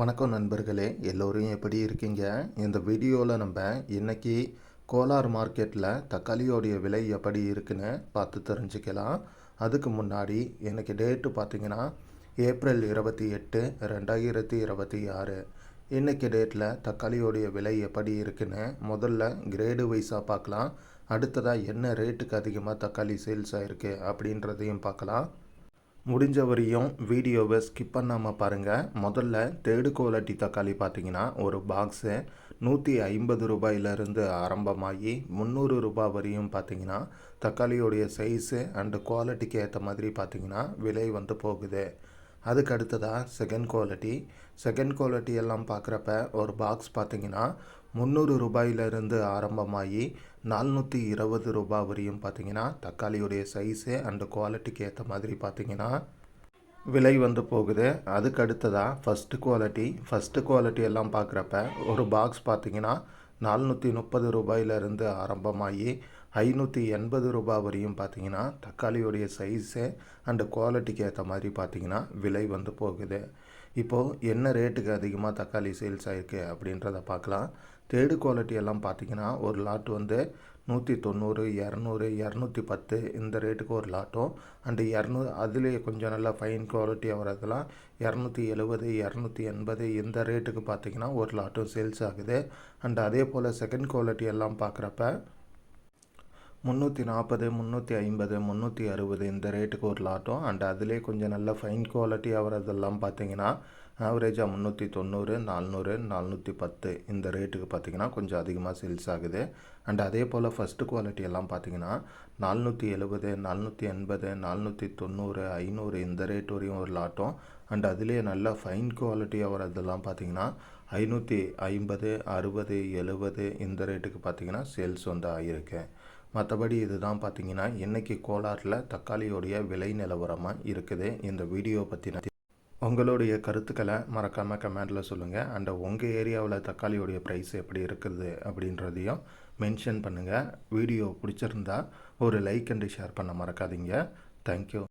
வணக்கம் நண்பர்களே, எல்லோரும் எப்படி இருக்கீங்க? இந்த வீடியோவில் நம்ம இன்னைக்கு கோலார் மார்க்கெட்டில் தக்காளியோடைய விலை எப்படி இருக்குன்னு பார்த்து தெரிஞ்சுக்கலாம். அதுக்கு முன்னாடி இன்னைக்கு டேட்டு பார்த்தீங்கன்னா ஏப்ரல் 28, 2026. இன்னைக்கு டேட்டில் தக்காளியோடைய விலை எப்படி இருக்குன்னு முதல்ல கிரேடு வைஸாக பார்க்கலாம். அடுத்ததாக என்ன ரேட்டுக்கு அதிகமாக தக்காளி சேல்ஸ் ஆகிருக்கு அப்படின்றதையும் பார்க்கலாம். முடிஞ்ச வரையும் வீடியோவை ஸ்கிப் பண்ணாமல் பாருங்கள். முதல்ல தேர்டு குவாலிட்டி தக்காளி பார்த்தீங்கன்னா ஒரு பாக்ஸு 150 ரூபாயிலிருந்து ஆரம்பமாகி 300 ரூபாய் வரையும் பார்த்தீங்கன்னா தக்காளியோடைய சைஸு அண்டு குவாலிட்டிக்கு ஏற்ற மாதிரி பார்த்தீங்கன்னா விலை வந்து போகுது. அதுக்கு அடுத்ததாக செகண்ட் குவாலிட்டி எல்லாம் பார்க்குறப்ப ஒரு பாக்ஸ் பார்த்தீங்கன்னா 300 ரூபாயிலிருந்து ஆரம்பமாகி 420 ரூபாய் வரையும் பார்த்தீங்கன்னா தக்காளியுடைய சைஸு அண்டு குவாலிட்டிக்கு ஏற்ற மாதிரி பார்த்தீங்கன்னா விலை வந்து போகுது. அதுக்கு அடுத்ததாக ஃபஸ்ட்டு குவாலிட்டி எல்லாம் பார்க்குறப்ப ஒரு பாக்ஸ் பார்த்தீங்கன்னா 430 ரூபாயிலிருந்து ஆரம்பமாகி 580 ரூபாய் வரையும் பார்த்தீங்கன்னா தக்காளியுடைய சைஸு அண்டு குவாலிட்டிக்கு ஏற்ற மாதிரி பார்த்தீங்கன்னா விலை வந்து போகுது. இப்போது என்ன ரேட்டுக்கு அதிகமாக தக்காளி சேல்ஸ் ஆகிருக்கு அப்படின்றத பார்க்கலாம். தேர்டு குவாலிட்டி எல்லாம் பார்த்தீங்கன்னா ஒரு லாட் வந்து 190, 200, 210 இந்த ரேட்டுக்கு ஒரு லாட்டும் அண்டு 200 அதுலேயே கொஞ்சம் நல்லா ஃபைன் குவாலிட்டியாக வரதெல்லாம் 270, 280 இந்த ரேட்டுக்கு பார்த்திங்கன்னா ஒரு லாட்டும் சேல்ஸ் ஆகுது. அண்டு அதே போல் செகண்ட் குவாலிட்டி எல்லாம் பார்க்குறப்ப 340, 350, 360 இந்த ரேட்டுக்கு ஒரு லாட்டும் அண்டு அதிலே கொஞ்சம் நல்ல ஃபைன் குவாலிட்டியாக வரதெல்லாம் பார்த்திங்கன்னா ஆவரேஜாக 390, 400, 410 இந்த ரேட்டுக்கு பார்த்திங்கன்னா கொஞ்சம் அதிகமாக சேல்ஸ் ஆகுது. அண்ட் அதே போல் ஃபஸ்ட்டு குவாலிட்டி எல்லாம் பார்த்திங்கன்னா 470, 480, 490, 500 இந்த ரேட் வரையும் ஒரு லாட்டும் அண்ட் அதுலேயே நல்ல ஃபைன் குவாலிட்டியாக வரதெல்லாம் பார்த்திங்கன்னா 550, 60, 70 இந்த ரேட்டுக்கு பார்த்திங்கன்னா சேல்ஸ் வந்து ஆகியிருக்கு. மற்றபடி இதுதான் பார்த்திங்கன்னா இன்றைக்கி கோலாரில் தக்காளியோடைய விலை நிலவரமாக இருக்குது. இந்த வீடியோ பற்றின உங்களுடைய கருத்துக்களை மறக்காமல் கமெண்டில் சொல்லுங்கள். அண்ட் உங்கள் ஏரியாவில் தக்காளியோடைய ப்ரைஸ் எப்படி இருக்குது அப்படின்றதையும் மென்ஷன் பண்ணுங்கள். வீடியோ பிடிச்சிருந்தா ஒரு லைக் அண்டு ஷேர் பண்ண மறக்காதீங்க. தேங்க்யூ.